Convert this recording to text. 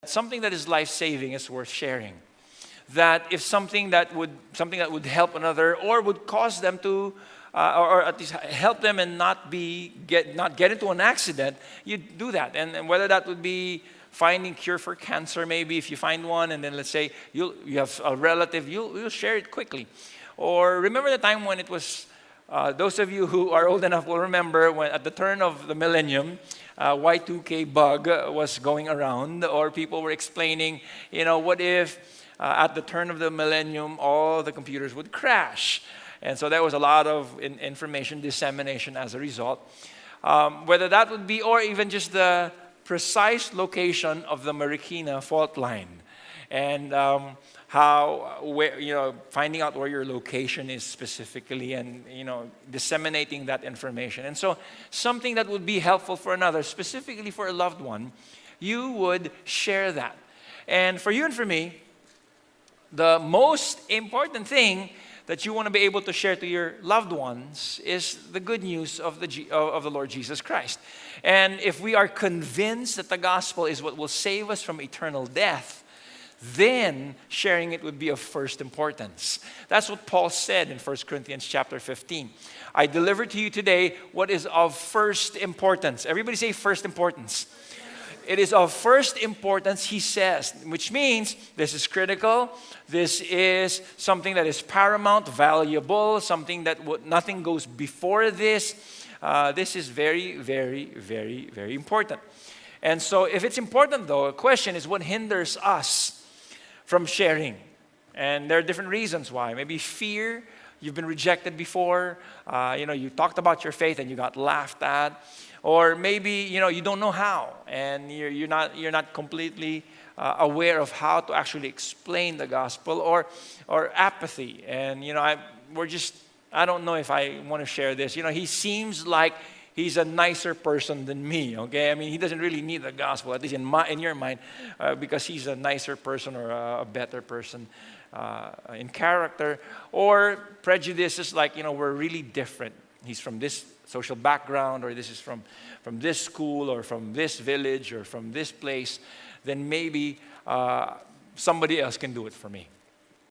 something that is life-saving is worth sharing. That if something that would help another or would cause them to, or at least help them and not get into an accident, you do that. And whether that would be finding cure for cancer, maybe if you find one, and then let's say you have a relative, you'll share it quickly. Or remember the time when it was, those of you who are old enough will remember when at the turn of the millennium, Y2K bug was going around, or people were explaining, what if at the turn of the millennium all the computers would crash? And so there was a lot of information dissemination as a result. Whether that would be, or even just the precise location of the Marikina fault line, and finding out where your location is specifically, and disseminating that information. And so something that would be helpful for another, specifically for a loved one, you would share that. And for you and for me, the most important thing that you want to be able to share to your loved ones is the good news of the Lord Jesus Christ. And if we are convinced that the gospel is what will save us from eternal death, then sharing it would be of first importance. That's what Paul said in 1 Corinthians chapter 15. I deliver to you today what is of first importance. Everybody say first importance. It is of first importance, he says, which means this is critical. This is something that is paramount, valuable, something that nothing goes before this. This is very, very, very, very important. And so if it's important, though, a question is what hinders us from sharing? And there are different reasons why. Maybe fear. You've been rejected before. You talked about your faith and you got laughed at. Or maybe, you don't know how, and you're not completely aware of how to actually explain the gospel, or apathy. And, I don't know if I want to share this. He seems like he's a nicer person than me, okay? I mean, he doesn't really need the gospel, at least in your mind, because he's a nicer person or a better person in character. Or prejudices like, we're really different. He's from this social background, or this is from this school, or from this village, or from this place. Then maybe somebody else can do it for me.